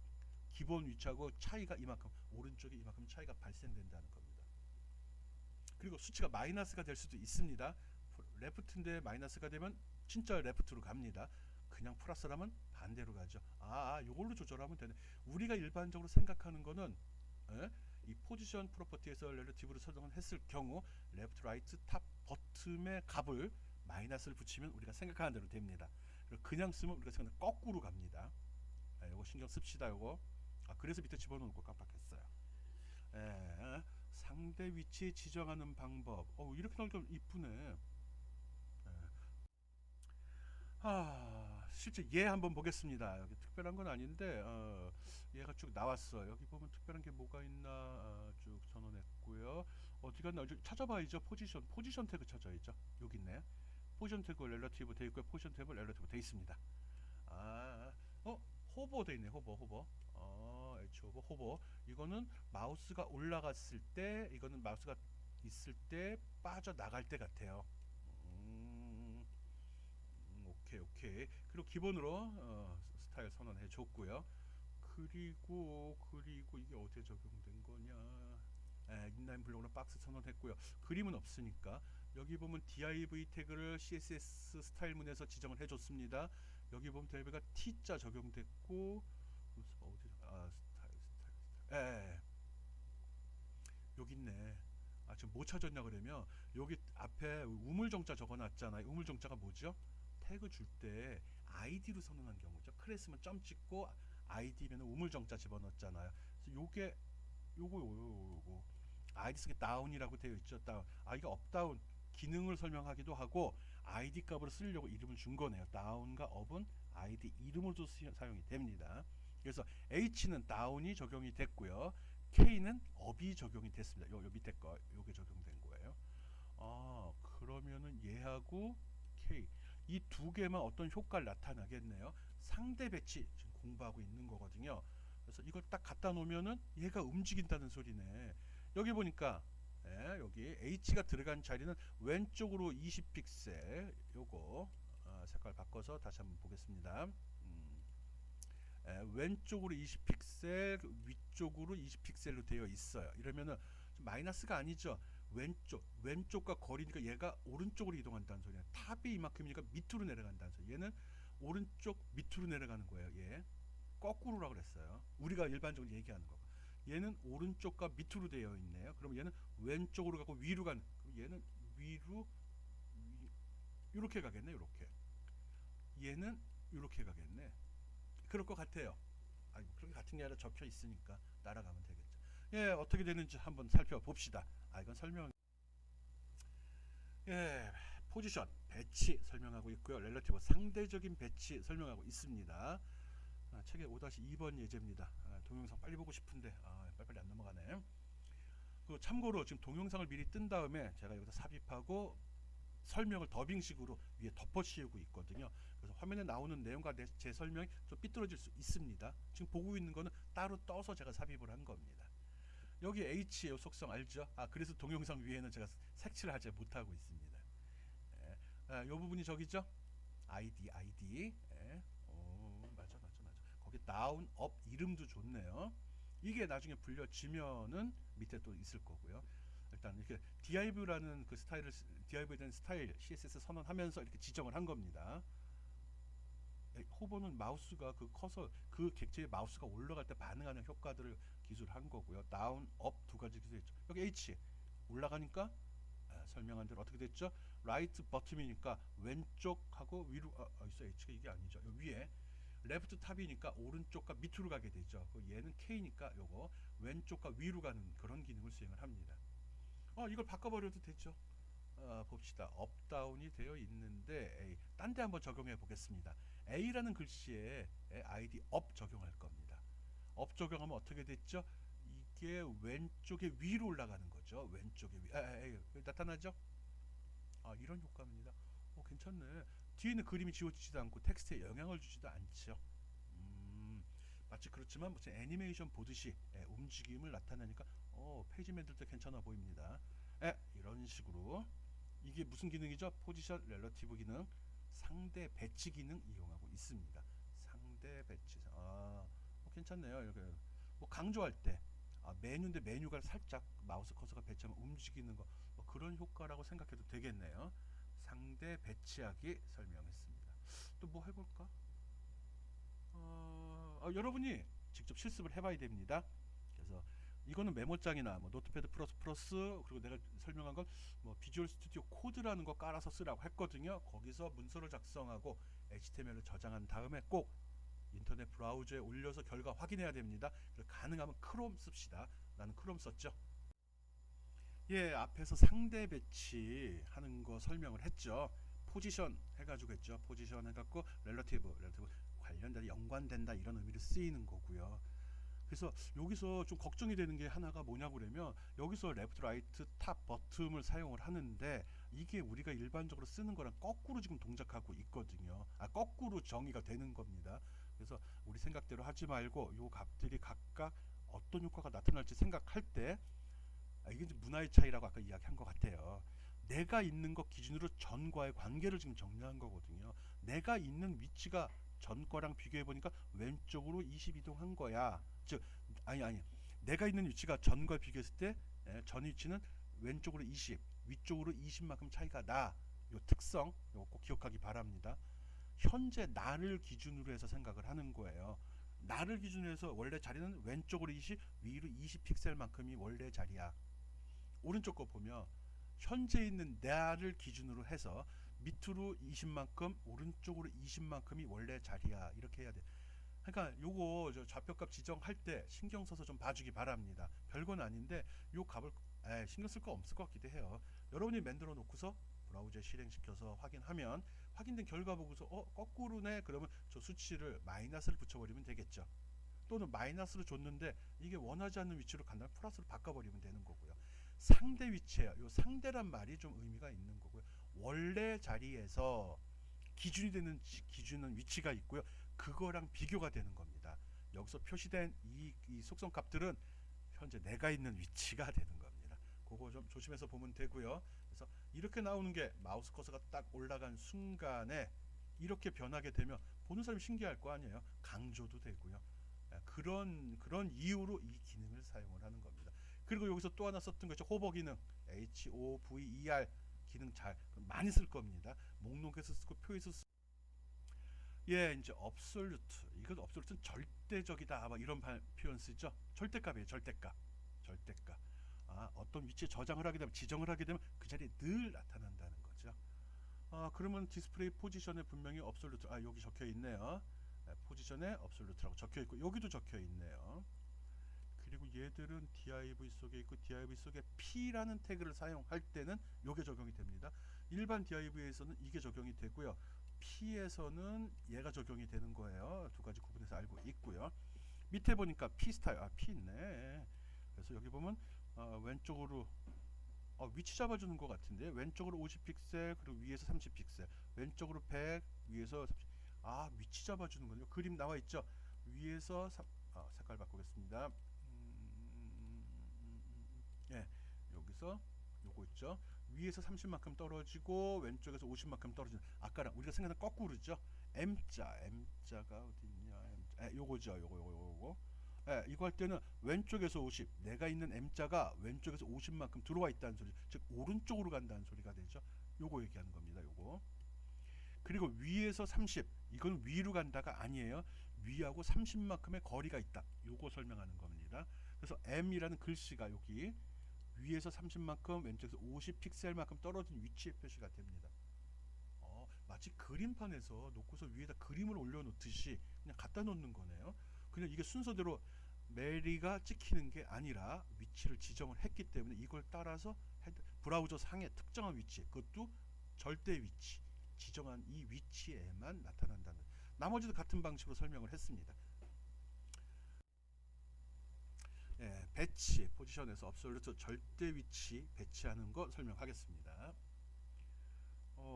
기본 위치하고 차이가 이만큼, 오른쪽에 이만큼 차이가 발생된다는 겁니다. 그리고 수치가 마이너스가 될 수도 있습니다. 레프트인데 마이너스가 되면 진짜 레프트로 갑니다. 그냥 플러스라면 반대로 가죠. 요걸로 조절하면 되네. 우리가 일반적으로 생각하는 거는 이 포지션 프로퍼티에서 렐러티브를 설정했을 경우 레프트, 라이트, 탑, 버텀의 값을 마이너스를 붙이면 우리가 생각하는 대로 됩니다. 그냥 쓰면 우리가 생각하는 거꾸로 갑니다. 요거 신경 씁시다. 요거. 그래서 밑에 집어넣을 거 깜빡했어요. 상대 위치 지정하는 방법. 이렇게 나오니까 이쁘네. 실제 얘 한번 보겠습니다. 여기 특별한 건 아닌데 얘가 쭉 나왔어. 여기 보면 특별한 게 뭐가 있나 쭉 선언했고요. 어디 갔나 찾아봐야죠. 포지션 태그 찾아야죠. 여기 있네. 포지션 태그 렐러티브 돼 있고요. 포지션 태그 렐러티브 돼 있습니다. 호버 돼 있네. 호버. 호버. 이거는 마우스가 올라갔을 때, 이거는 마우스가 있을 때 빠져 나갈 때 같아요. 오케이. 그리고 기본으로 스타일 선언해 줬고요. 그리고 이게 어디에 적용된 거냐? 인라인 블록으로 박스 선언했고요. 그림은 없으니까 여기 보면 div 태그를 css 스타일문에서 지정을 해줬습니다. 여기 보면 DIV가 T자 적용됐고 어디 스타일. 여기 있네. 지금 뭐 찾았냐 그러면 여기 앞에 우물정자 적어놨잖아요. 우물정자가 뭐죠? 태그 줄 때 아이디로 선언한 경우죠. 클래스면 점 찍고 아이디면 우물정자 집어넣었잖아요. 그래서 요거 아이디 속에 다운이라고 되어 있죠. 다운. 이게 업다운 기능을 설명하기도 하고 아이디 값으로 쓰려고 이름을 준 거네요. 다운과 업은 아이디 이름으로도 사용이 됩니다. 그래서 H는 다운이 적용이 됐고요. K는 업이 적용이 됐습니다. 요 밑에 거 요게 적용된 거예요. 그러면은 얘하고 K 이 두 개만 어떤 효과를 나타나겠네요. 상대 배치 지금 공부하고 있는 거거든요. 그래서 이걸 딱 갖다 놓으면은 얘가 움직인다는 소리네. 여기 보니까 여기 H가 들어간 자리는 왼쪽으로 20픽셀. 요거 색깔 바꿔서 다시 한번 보겠습니다. 왼쪽으로 20픽셀, 위쪽으로 20픽셀로 되어 있어요. 이러면은 마이너스가 아니죠. 왼쪽과 거리니까 얘가 오른쪽으로 이동한다는 소리야. 탑이 이만큼이니까 밑으로 내려간다는 소리. 얘는 오른쪽 밑으로 내려가는 거예요. 얘 거꾸로라고 그랬어요. 우리가 일반적으로 얘기하는 거. 얘는 오른쪽과 밑으로 되어 있네요. 그럼 얘는 왼쪽으로 가고 위로 가는. 그럼 얘는 위로 이렇게 가겠네. 이렇게. 얘는 이렇게 가겠네. 그럴 것 같아요. 그렇게 같은 게 아니라 적혀 있으니까 따라가면 되겠죠. 어떻게 되는지 한번 살펴봅시다. 이건 설명. 포지션 배치 설명하고 있고요. 렐러티브 상대적인 배치 설명하고 있습니다. 책의 5-2번 예제입니다. 동영상 빨리 보고 싶은데 빨리빨리 안 넘어가네. 참고로 지금 동영상을 미리 뜬 다음에 제가 여기서 삽입하고 설명을 더빙식으로 위에 덮어 씌우고 있거든요. 그래서 화면에 나오는 내용과 제 설명이 좀 삐뚤어질 수 있습니다. 지금 보고 있는 거는 따로 떠서 제가 삽입을 한 겁니다. 여기 H의 속성 알죠? 그래서 동영상 위에는 제가 색칠을 하지 못하고 있습니다. 이 부분이 저기죠? ID. 맞아. 거기 다운, 업 이름도 좋네요. 이게 나중에 불려지면은 밑에 또 있을 거고요. 일단 이렇게 div라는 그 스타일을 div에 대한 스타일 CSS 선언하면서 이렇게 지정을 한 겁니다. 호버는 마우스가 그 커서 그 객체의 마우스가 올라갈 때 반응하는 효과들을 기술한 거고요. 다운, 업 두 가지 기술했죠. 여기 H 올라가니까 설명한 대로 어떻게 됐죠? 라이트 버튼이니까 왼쪽하고 위로 있어. H가 이게 아니죠. 여기 위에 레프트 탑이니까 오른쪽과 밑으로 가게 되죠. 얘는 K니까 요거 왼쪽과 위로 가는 그런 기능을 수행을 합니다. 이걸 바꿔버려도 되죠. 봅시다. 업다운이 되어 있는데 딴 데 한번 적용해 보겠습니다. A라는 글씨에 ID 업 적용할 겁니다. 업 적용하면 어떻게 됐죠? 이게 왼쪽에 위로 올라가는 거죠. 왼쪽에 나타나죠? 이런 효과입니다. 괜찮네. 뒤에는 그림이 지워지지도 않고 텍스트에 영향을 주지도 않죠. 마치 그렇지만 무슨 애니메이션 보듯이 움직임을 나타내니까 페이지 만들 때 괜찮아 보입니다. 이런 식으로 이게 무슨 기능이죠? 포지션 렐러티브 기능, 상대 배치 기능 이용하고 있습니다. 상대 배치. 괜찮네요. 이렇게 뭐 강조할 때 메뉴인데 메뉴가 살짝 마우스 커서가 배치하면 움직이는 거, 뭐 그런 효과라고 생각해도 되겠네요. 상대 배치하기 설명했습니다. 또 뭐 해볼까? 여러분이 직접 실습을 해봐야 됩니다. 그래서 이거는 메모장이나 뭐 노트패드 플러스 플러스, 그리고 내가 설명한 건 뭐 비주얼 스튜디오 코드라는 거 깔아서 쓰라고 했거든요. 거기서 문서를 작성하고 HTML을 저장한 다음에 꼭 인터넷 브라우저에 올려서 결과 확인해야 됩니다. 가능하면 크롬 씁시다. 나는 크롬 썼죠. 예, 앞에서 상대 배치하는 거 설명을 했죠. 포지션 해가지고 했죠. 포지션 해갖고 렐러티브 관련된 연관된다 이런 의미로 쓰이는 거고요. 그래서 여기서 좀 걱정이 되는 게 하나가 뭐냐고 그러면, 여기서 레프트 라이트 탑 버튼을 사용을 하는데 이게 우리가 일반적으로 쓰는 거랑 거꾸로 지금 동작하고 있거든요. 거꾸로 정의가 되는 겁니다. 그래서 우리 생각대로 하지 말고 요 값들이 각각 어떤 효과가 나타날지 생각할 때, 이게 이제 문화의 차이라고 아까 이야기한 것 같아요. 내가 있는 것 기준으로 전과의 관계를 지금 정리한 거거든요. 내가 있는 위치가 전과랑 비교해 보니까 왼쪽으로 20 이동한 거야. 즉 아니 내가 있는 위치가 전과 비교했을 때 전 위치는 왼쪽으로 20, 위쪽으로 20만큼 차이가 나. 요 특성 요거 꼭 기억하기 바랍니다. 현재 나를 기준으로 해서 생각을 하는 거예요. 나를 기준으로 해서 원래 자리는 왼쪽으로 20, 위로 20 픽셀만큼이 원래 자리야. 오른쪽 거 보면 현재 있는 나를 기준으로 해서 밑으로 20만큼, 오른쪽으로 20만큼이 원래 자리야. 이렇게 해야 돼. 그러니까 요거 저 좌표값 지정할 때 신경 써서 좀 봐주기 바랍니다. 별건 아닌데 요 값을 신경 쓸 거 없을 것 같기도 해요. 여러분이 만들어 놓고서 브라우저에 실행시켜서 확인하면 확인된 결과 보고서 거꾸로네 그러면 저 수치를 마이너스를 붙여버리면 되겠죠. 또는 마이너스로 줬는데 이게 원하지 않는 위치로 간다면 플러스로 바꿔버리면 되는 거고요. 상대 위치예요. 요 상대란 말이 좀 의미가 있는 거고요. 원래 자리에서 기준이 되는 기준은 위치가 있고요. 그거랑 비교가 되는 겁니다. 여기서 표시된 이 속성 값들은 현재 내가 있는 위치가 되는 겁니다. 그거 좀 조심해서 보면 되고요. 그래서 이렇게 나오는 게 마우스 커서가 딱 올라간 순간에 이렇게 변하게 되면 보는 사람이 신기할 거 아니에요. 강조도 되고요. 그런 이유로 이 기능을 사용을 하는 겁니다. 그리고 여기서 또 하나 썼던 거 있죠. 호버 기능 HOVER 기능 잘 많이 쓸 겁니다. 목록에서 쓰고 표에서 쓰고. 예, 이제 absolute, 이건 absolute는 절대적이다 막 이런 표현 쓰죠. 절대값이에요. 절대값. 어떤 위치에 저장을 하게 되면, 지정을 하게 되면 그 자리에 늘 나타난다는 거죠. 그러면 디스플레이 포지션에 분명히 absolute, 여기 적혀 있네요. 포지션에 absolute라고 적혀 있고 여기도 적혀 있네요. 그리고 얘들은 div 속에 있고 div 속에 p라는 태그를 사용할 때는 요게 적용이 됩니다. 일반 div에서는 이게 적용이 되고요. p에서는 얘가 적용이 되는 거예요. 두 가지 구분해서 알고 있고요. 밑에 보니까 p 스타일, p 있네. 그래서 여기 보면 왼쪽으로 위치 잡아주는 것 같은데, 왼쪽으로 50픽셀 그리고 위에서 30픽셀, 왼쪽으로 100 위에서 30. 위치 잡아주는 거요. 그림 나와 있죠. 위에서 색깔 바꾸겠습니다. 예, 여기서 요거 있죠. 위에서 30만큼 떨어지고 왼쪽에서 50만큼 떨어지는, 아까랑 우리가 생각한 거꾸로죠. M자가 어디 있냐? 요거죠. 요거. 이거 할 때는 왼쪽에서 50, 내가 있는 M자가 왼쪽에서 50만큼 들어와 있다는 소리, 즉 오른쪽으로 간다는 소리가 되죠. 요거 얘기하는 겁니다. 요거. 그리고 위에서 30, 이건 위로 간다가 아니에요. 위하고 30만큼의 거리가 있다. 요거 설명하는 겁니다. 그래서 M이라는 글씨가 여기 위에서 30만큼, 왼쪽에서 50픽셀만큼 떨어진 위치에 표시가 됩니다. 마치 그림판에서 놓고서 위에다 그림을 올려놓듯이 그냥 갖다 놓는 거네요. 그냥 이게 순서대로 메리가 찍히는 게 아니라 위치를 지정을 했기 때문에 이걸 따라서 브라우저 상의 특정한 위치, 그것도 절대 위치, 지정한 이 위치에만 나타난다는, 나머지도 같은 방식으로 설명을 했습니다. 배치, 포지션에서 absolute 절대 위치 배치하는 거 설명하겠습니다.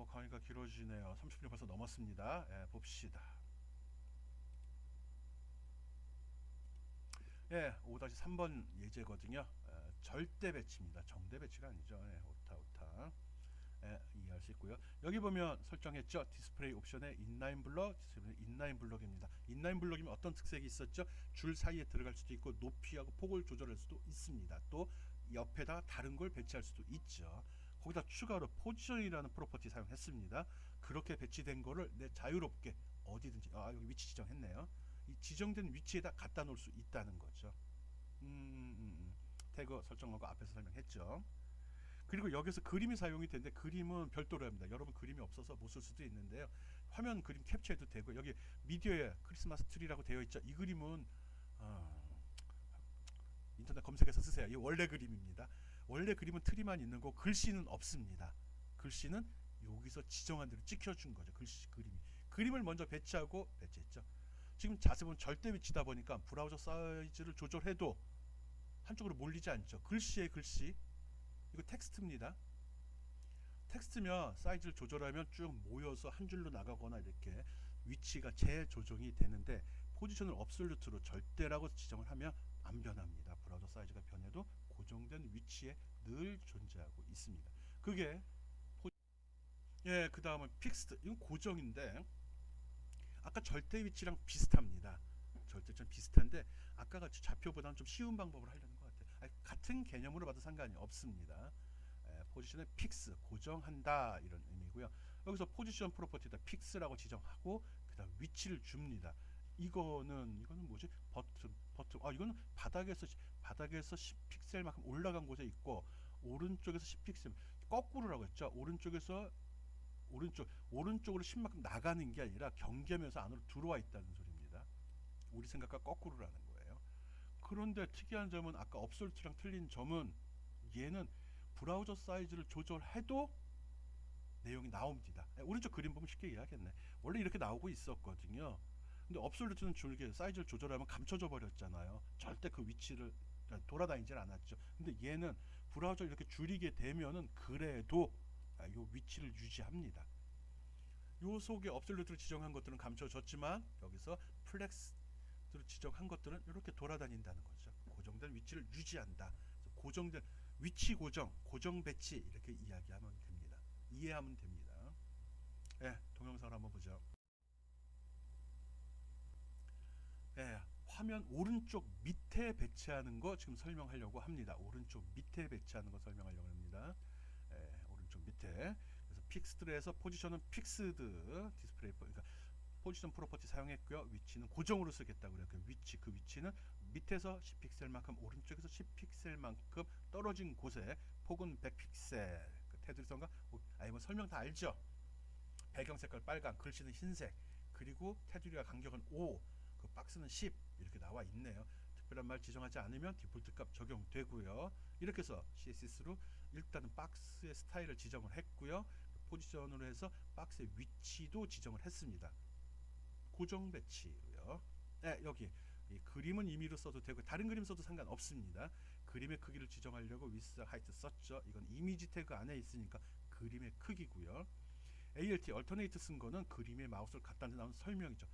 강의가 길어지네요. 30분 벌써 넘었습니다. 봅시다. 5-3번 예제거든요. 절대 배치입니다. 정대 배치가 아니죠. 오타. 이해할 수 있고요. 여기 보면 설정했죠. 디스플레이 옵션에 인라인 블럭, 디스플레이 인라인 블럭입니다. 인라인 블럭이면 어떤 특색이 있었죠? 줄 사이에 들어갈 수도 있고 높이하고 폭을 조절할 수도 있습니다. 또 옆에다 다른 걸 배치할 수도 있죠. 거기다 추가로 포지션이라는 프로퍼티 사용했습니다. 그렇게 배치된 거를 내 자유롭게 어디든지 여기 위치 지정했네요. 이 지정된 위치에다 갖다 놓을 수 있다는 거죠. 태그 설정하고 앞에서 설명했죠. 그리고 여기서 그림이 사용이 되는데 그림은 별도로 합니다. 여러분 그림이 없어서 못 쓸 수도 있는데요. 화면 그림 캡처해도 되고 여기 미디어에 크리스마스 트리라고 되어 있죠. 이 그림은 인터넷 검색해서 쓰세요. 이 원래 그림입니다. 원래 그림은 트리만 있는 거 글씨는 없습니다. 글씨는 여기서 지정한 대로 찍혀준 거죠. 글씨 그림을 먼저 배치하고 배치했죠. 지금 자세히 보면 절대 위치다 보니까 브라우저 사이즈를 조절해도 한쪽으로 몰리지 않죠. 글씨의 글씨 이거 텍스트입니다. 텍스트면 사이즈를 조절하면 쭉 모여서 한 줄로 나가거나 이렇게 위치가 재조정이 되는데 포지션을 업솔루트로 절대라고 지정을 하면 안 변합니다. 브라우저 사이즈가 변해도 고정된 위치에 늘 존재하고 있습니다. 그게 그 다음은 픽스드. 이건 고정인데 아까 절대 위치랑 비슷합니다. 절대점 비슷한데 아까 같이 좌표보다는 좀 쉬운 방법을 하려는 것 같아요. 같은 개념으로 봐도 상관이 없습니다. 포지션에 픽스 고정한다 이런 의미고요. 여기서 포지션 프로퍼티에다 픽스라고 지정하고 그다음 위치를 줍니다. 이거는 뭐지? 버튼. 이거는 바닥에서 10픽셀만큼 올라간 곳에 있고 오른쪽에서 10픽셀 거꾸로라고 했죠. 오른쪽으로 10만큼 나가는 게 아니라 경계면서 안으로 들어와 있다는 소리입니다. 우리 생각과 거꾸로라는 거예요. 그런데 특이한 점은 아까 업솔트랑 틀린 점은 얘는 브라우저 사이즈를 조절해도 내용이 나옵니다. 오른쪽 그림 보면 쉽게 이해하겠네. 원래 이렇게 나오고 있었거든요. 근데 업솔루트는 줄게 사이즈를 조절하면 감춰져 버렸잖아요. 절대 그 위치를 돌아다니질 않았죠. 근데 얘는 브라우저 이렇게 줄이게 되면은 그래도 요 위치를 유지합니다. 요 속에 업솔루트를 지정한 것들은 감춰졌지만 여기서 플렉스를 지정한 것들은 이렇게 돌아다닌다는 거죠. 고정된 위치를 유지한다. 고정된 위치 고정 배치 이렇게 이야기하면 됩니다. 이해하면 됩니다. 동영상을 한번 보죠. 화면 오른쪽 밑에 배치하는 거 지금 설명하려고 합니다. 오른쪽 밑에 배치하는 거 설명하려고 합니다. 오른쪽 밑에. 그래서 픽스드에서 포지션은 픽스드 디스플레이 그러니까 포지션 프로퍼티 사용했고요. 위치는 고정으로 쓰겠다고 그래요. 그 위치는 밑에서 10픽셀만큼 오른쪽에서 10픽셀만큼 떨어진 곳에 폭은 100픽셀. 그 테두리선과 뭐 설명 다 알죠? 배경 색깔 빨강, 글씨는 흰색, 그리고 테두리와 간격은 5, 그 박스는 10 이렇게 나와 있네요. 특별한 말 지정하지 않으면 디폴트 값 적용되고요. 이렇게 해서 CSS로 일단은 박스의 스타일을 지정을 했고요. 포지션으로 해서 박스의 위치도 지정을 했습니다. 고정 배치고요. 여기 이 그림은 임의로 써도 되고 다른 그림 써도 상관없습니다. 그림의 크기를 지정하려고 width, height 썼죠. 이건 이미지 태그 안에 있으니까 그림의 크기고요. ALT, alternate 쓴 거는 그림에 마우스를 갖다 대는 설명이죠.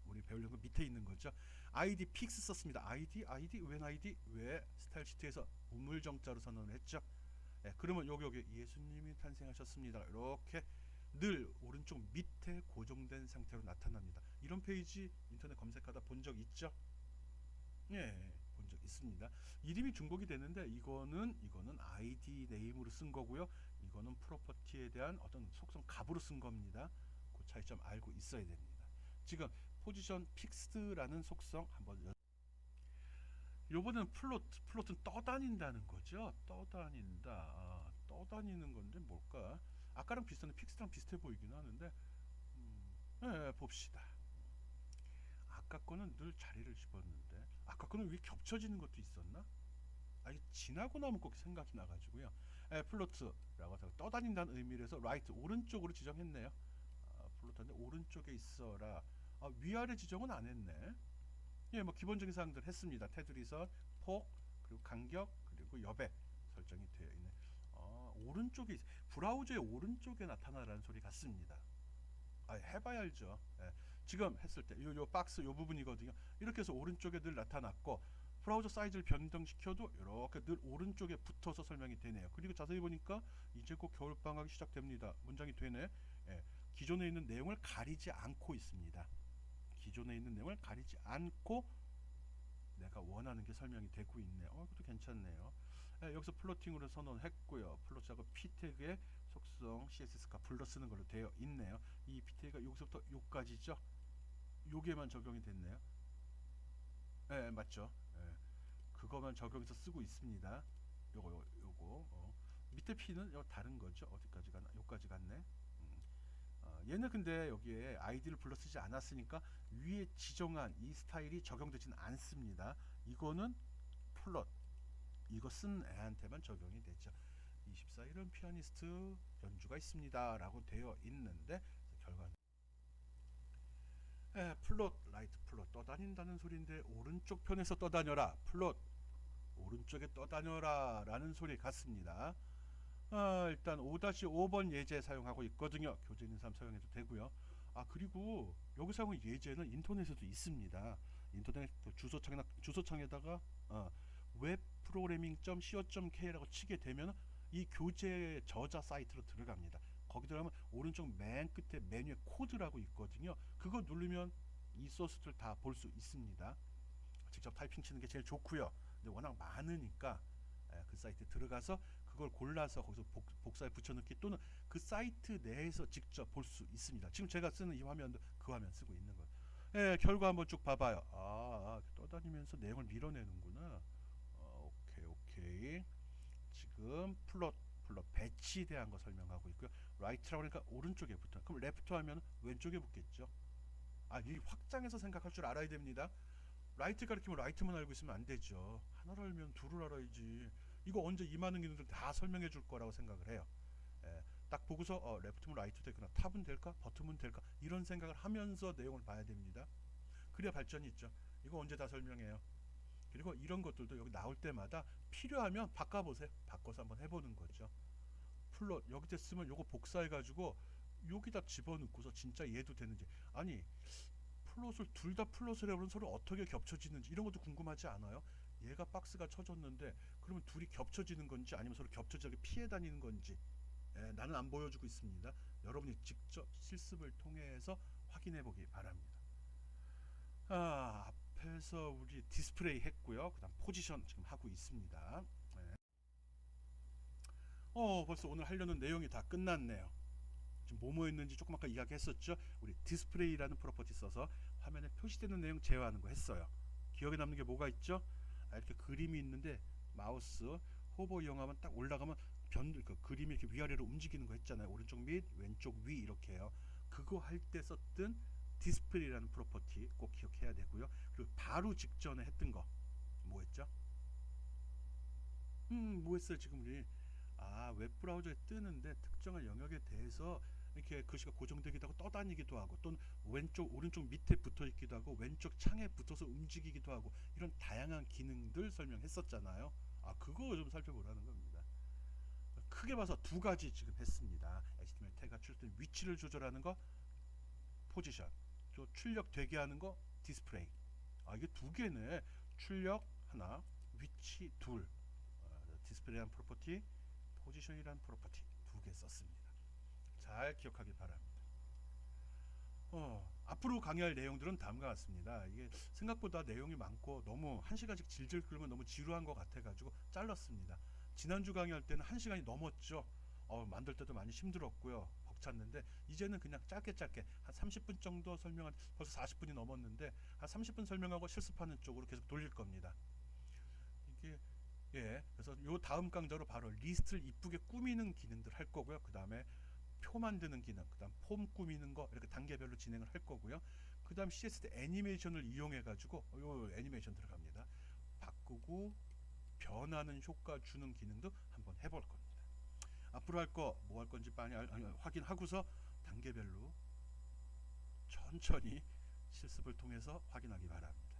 우리 배우려는 거 밑에 있는 거죠. ID 픽스 썼습니다. 웬 ID? 왜 스타일 시트에서 우물정자로 선언을 했죠. 그러면 여기 예수님이 탄생하셨습니다. 이렇게 늘 오른쪽 밑에 고정된 상태로 나타납니다. 이런 페이지 인터넷 검색하다 본 적 있죠? 본 적 있습니다. 이름이 중복이 되는데 이거는 ID 네임으로 쓴 거고요. 이거는 프로퍼티에 대한 어떤 속성 값으로 쓴 겁니다. 그 차이점 알고 있어야 됩니다. 지금 포지션 픽스드라는 속성 한번 요번에는 플롯은 떠다닌다는 거죠. 떠다니는 건데 뭘까? 아까랑 비슷한데 픽스랑 비슷해 보이긴 하는데 봅시다. 아까 거는 늘 자리를 집었는데 아까 거는 왜 겹쳐지는 것도 있었나? 이게 지나고 나면 꼭 생각이 나가지고요. 플로트라고 해서 떠다닌다는 의미에서 라이트 오른쪽으로 지정했네요. 플로트인데 오른쪽에 있어라. 위아래 지정은 안 했네. 뭐 기본적인 사항들 했습니다. 테두리선, 폭, 그리고 간격, 그리고 여백 설정이 되어 있네. 오른쪽에 브라우저의 오른쪽에 나타나라는 소리 같습니다. 해봐야 알죠. 지금 했을 때 요 박스 요 부분이거든요. 이렇게 해서 오른쪽에 늘 나타났고 브라우저 사이즈를 변경시켜도 이렇게 늘 오른쪽에 붙어서 설명이 되네요. 그리고 자세히 보니까 이제 곧 겨울방학이 시작됩니다. 문장이 되네. 예, 기존에 있는 내용을 가리지 않고 있습니다. 기존에 있는 내용을 가리지 않고 내가 원하는 게 설명이 되고 있네요. 이것도 괜찮네요. 예, 여기서 플로팅으로 선언했고요. 플롯 작업 p 태그의 속성 CSS가 불러 쓰는 걸로 되어 있네요. 이 p 태그가 여기서부터 요까지죠. 요게만 적용이 됐네요. 예, 맞죠. 예, 그거만 적용해서 쓰고 있습니다. 요거 밑에 p는 다른 거죠. 어디까지 가나? 요까지 갔네. 얘는 근데 여기에 아이디를 불러 쓰지 않았으니까 위에 지정한 이 스타일이 적용되지는 않습니다. 이거는 플롯 이거 쓴 애한테만 적용이 되죠. 24일은 피아니스트 연주가 있습니다 라고 되어 있는데 결과는 플롯 라이트 플롯 떠다닌다는 소리인데 오른쪽 편에서 떠다녀라. 플롯 오른쪽에 떠다녀라 라는 소리 같습니다. 일단 5-5번 예제 사용하고 있거든요. 교재 있는 사람 사용해도 되고요. 그리고 여기 사용한 예제는 인터넷에도 있습니다. 인터넷 그 주소창에다가 webprogramming.co.kr라고 치게 되면 이 교재 저자 사이트로 들어갑니다. 거기 들어가면 오른쪽 맨 끝에 메뉴에 코드라고 있거든요. 그거 누르면 이 소스들 다 볼 수 있습니다. 직접 타이핑 치는 게 제일 좋고요. 근데 워낙 많으니까 그 사이트에 들어가서 그걸 골라서 거기서 복사해 붙여넣기 또는 그 사이트 내에서 직접 볼 수 있습니다. 지금 제가 쓰는 이 화면도 그 화면 쓰고 있는 거예요. 결과 한번 쭉 봐봐요. 떠다니면서 내용을 밀어내는구나. 오케이. 지금 플롯 배치에 대한 거 설명하고 있고요. 라이트라고 하니까 오른쪽에 붙어. 그럼 레프트 하면 왼쪽에 붙겠죠. 이 확장해서 생각할 줄 알아야 됩니다. 라이트 가리키면 라이트만 알고 있으면 안 되죠. 하나를 알면 둘을 알아야지. 이거 언제 이 많은 기능들 다 설명해 줄 거라고 생각을 해요. 딱 보고서 레프트면 라이트 되거나 탑은 될까 버튼은 될까 이런 생각을 하면서 내용을 봐야 됩니다. 그래야 발전이 있죠. 이거 언제 다 설명해요. 그리고 이런 것들도 여기 나올 때마다 필요하면 바꿔보세요. 바꿔서 한번 해보는 거죠. 플롯 여기 됐으면 요거 복사해 가지고 여기다 집어넣고서 진짜 얘도 되는지 플롯을 둘 다 플롯을 해보면 서로 어떻게 겹쳐지는지 이런 것도 궁금하지 않아요? 얘가 박스가 쳐졌는데 그러면 둘이 겹쳐지는 건지 아니면 서로 겹쳐지게 피해 다니는 건지 나는 안 보여주고 있습니다. 여러분이 직접 실습을 통해서 확인해 보기 바랍니다. 앞에서 우리 디스플레이 했고요. 그 다음 포지션 지금 하고 있습니다. 벌써 오늘 하려는 내용이 다 끝났네요. 지금 뭐 했는지 조금 아까 이야기했었죠. 우리 디스플레이라는 프로퍼티 써서 화면에 표시되는 내용 제어하는 거 했어요. 기억에 남는 게 뭐가 있죠? 이렇게 그림이 있는데 마우스 호버 이용하면 딱 올라가면 그 그림이 이렇게 위아래로 움직이는 거 했잖아요. 오른쪽 밑 왼쪽 위 이렇게요. 그거 할 때 썼던 디스플레이라는 프로퍼티 꼭 기억해야 되고요. 그리고 바로 직전에 했던 거 뭐 했죠? 뭐 했어요 지금 우리 웹브라우저에 뜨는데 특정한 영역에 대해서 이렇게 글씨가 고정되기도 하고 떠다니기도 하고 또는 왼쪽 오른쪽 밑에 붙어 있기도 하고 왼쪽 창에 붙어서 움직이기도 하고 이런 다양한 기능들 설명했었잖아요. 그거 좀 살펴보라는 겁니다. 크게 봐서 두 가지 지금 했습니다. HTML 태그가 출력된 위치를 조절하는 거 포지션, 또 출력되게 하는 거 디스플레이. 이게 두 개네. 출력 하나, 위치 둘. 디스플레이라는 프로퍼티, 포지션이라는 프로퍼티 두 개 썼습니다. 잘 기억하기 바랍니다. 앞으로 강의할 내용들은 다음과 같습니다. 이게 생각보다 내용이 많고 너무 1시간씩 질질 끌면 너무 지루한 것 같아가지고 잘랐습니다. 지난주 강의할 때는 1시간이 넘었죠. 만들 때도 많이 힘들었고요. 벅찼는데 이제는 그냥 짧게 한 30분 정도 설명한 벌써 40분이 넘었는데 한 30분 설명하고 실습하는 쪽으로 계속 돌릴 겁니다. 이게 그래서 요 다음 강좌로 바로 리스트를 이쁘게 꾸미는 기능들 할 거고요. 그 다음에 표 만드는 기능, 그 다음 폼 꾸미는 거 이렇게 단계별로 진행을 할 거고요. 그 다음 CSS 애니메이션을 이용해 가지고 요 애니메이션 들어갑니다. 바꾸고 변하는 효과 주는 기능도 한번 해볼 겁니다. 앞으로 할 거 뭐 할 건지 많이 확인하고서 단계별로 천천히 실습을 통해서 확인하기 바랍니다.